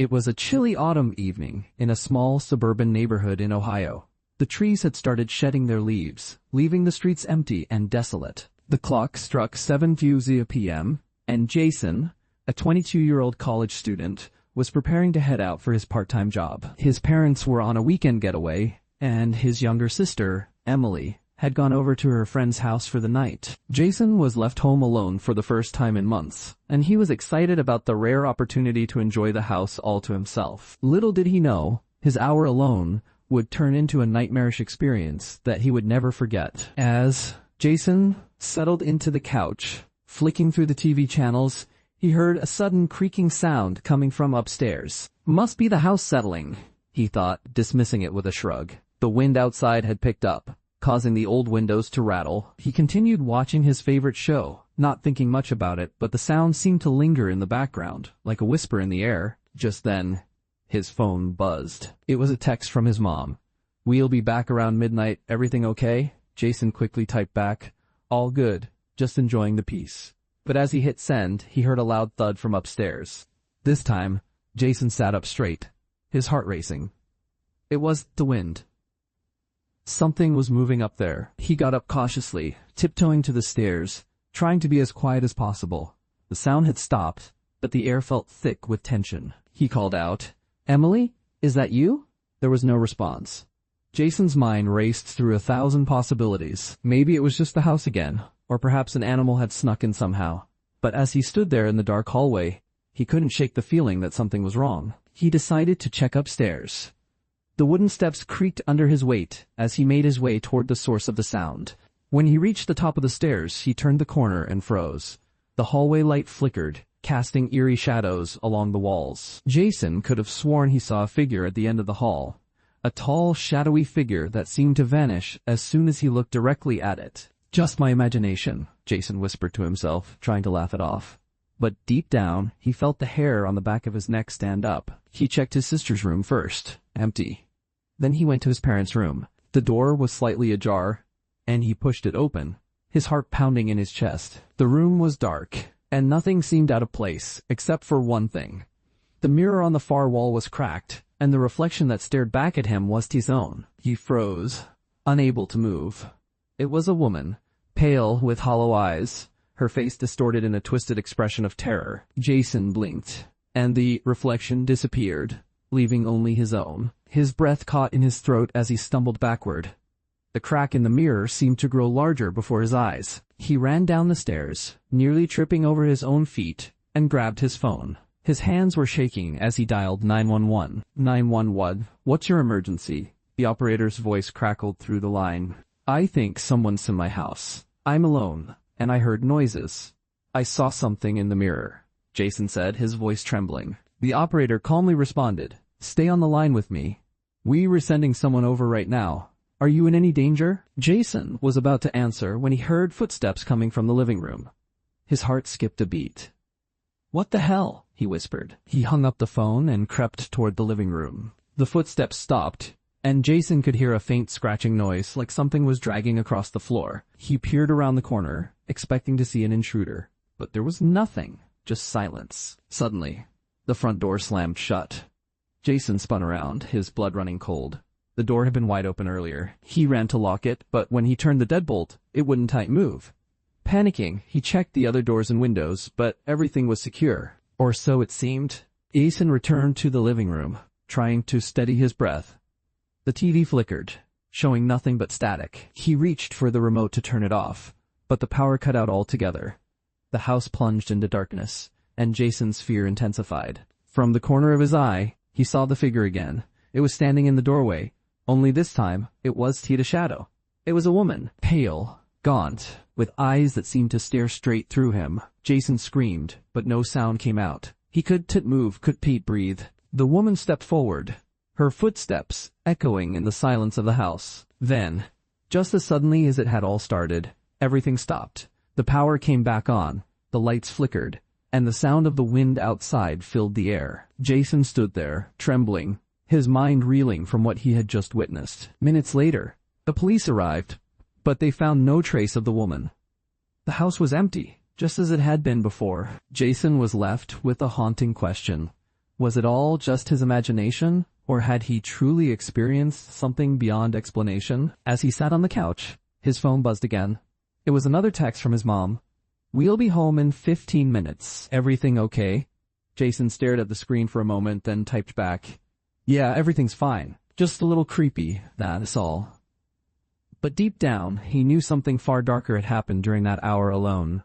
It was a chilly autumn evening in a small suburban neighborhood in Ohio. The trees had started shedding their leaves, leaving the streets empty and desolate. The clock struck 7:20 p.m., and Jason, a 22-year-old college student, was preparing to head out for his part-time job. His parents were on a weekend getaway, and his younger sister, Emily, had gone over to her friend's house for the night. Jason was left home alone for the first time in months, and he was excited about the rare opportunity to enjoy the house all to himself. Little did he know, his hour alone would turn into a nightmarish experience that he would never forget. As Jason settled into the couch, flicking through the TV channels, he heard a sudden creaking sound coming from upstairs. Must be the house settling, he thought, dismissing it with a shrug. The wind outside had picked up, causing the old windows to rattle. He continued watching his favorite show, not thinking much about it, but the sound seemed to linger in the background, like a whisper in the air. Just then, his phone buzzed. It was a text from his mom. "We'll be back around midnight. Everything okay?" Jason quickly typed back, "All good, just enjoying the peace." But as he hit send, he heard a loud thud from upstairs. This time, Jason sat up straight, his heart racing. It was the wind. Something was moving up there. He got up cautiously, tiptoeing to the stairs, trying to be as quiet as possible. The sound had stopped, but the air felt thick with tension. He called out, "Emily, is that you?" There was no response. Jason's mind raced through 1,000 possibilities. Maybe it was just the house again, or perhaps an animal had snuck in somehow. But as he stood there in the dark hallway, he couldn't shake the feeling that something was wrong. He decided to check upstairs. The wooden steps creaked under his weight as he made his way toward the source of the sound. When he reached the top of the stairs, he turned the corner and froze. The hallway light flickered, casting eerie shadows along the walls. Jason could have sworn he saw a figure at the end of the hall. A tall, shadowy figure that seemed to vanish as soon as he looked directly at it. "Just my imagination," Jason whispered to himself, trying to laugh it off. But deep down, he felt the hair on the back of his neck stand up. He checked his sister's room first. Empty. Then he went to his parents' room. The door was slightly ajar, and he pushed it open, his heart pounding in his chest. The room was dark, and nothing seemed out of place, except for one thing. The mirror on the far wall was cracked, and the reflection that stared back at him was his own. He froze, unable to move. It was a woman, pale with hollow eyes, her face distorted in a twisted expression of terror. Jason blinked, and the reflection disappeared, leaving only his own. His breath caught in his throat as he stumbled backward. The crack in the mirror seemed to grow larger before his eyes. He ran down the stairs, nearly tripping over his own feet, and grabbed his phone. His hands were shaking as he dialed 911. 911, what's your emergency? The operator's voice crackled through the line. "I think someone's in my house. I'm alone, and I heard noises. I saw something in the mirror," Jason said, his voice trembling. The operator calmly responded, "Stay on the line with me. We're sending someone over right now. Are you in any danger?" Jason was about to answer when he heard footsteps coming from the living room. His heart skipped a beat. "What the hell?" he whispered. He hung up the phone and crept toward the living room. The footsteps stopped, and Jason could hear a faint scratching noise like something was dragging across the floor. He peered around the corner, expecting to see an intruder. But there was nothing, just silence. Suddenly, the front door slammed shut. Jason spun around, his blood running cold. The door had been wide open earlier. He ran to lock it, but when he turned the deadbolt, it wouldn't tight move. Panicking, he checked the other doors and windows, but everything was secure. Or so it seemed. Jason returned to the living room, trying to steady his breath. The TV flickered, showing nothing but static. He reached for the remote to turn it off, but the power cut out altogether. The house plunged into darkness, and Jason's fear intensified. From the corner of his eye, he saw the figure again. It was standing in the doorway, only this time it was Tita Shadow. It was a woman, pale, gaunt, with eyes that seemed to stare straight through him. Jason screamed, but no sound came out. He couldn't move, couldn't breathe. The woman stepped forward, her footsteps echoing in the silence of the house. Then, just as suddenly as it had all started, everything stopped. The power came back on, the lights flickered, and the sound of the wind outside filled the air. Jason stood there, trembling, his mind reeling from what he had just witnessed. Minutes later, the police arrived, but they found no trace of the woman. The house was empty, just as it had been before. Jason was left with a haunting question. Was it all just his imagination, or had he truly experienced something beyond explanation? As he sat on the couch, his phone buzzed again. It was another text from his mom. "We'll be home in 15 minutes. Everything okay?" Jason stared at the screen for a moment, then typed back, "Yeah, everything's fine. Just a little creepy, that's all." But deep down, he knew something far darker had happened during that hour alone.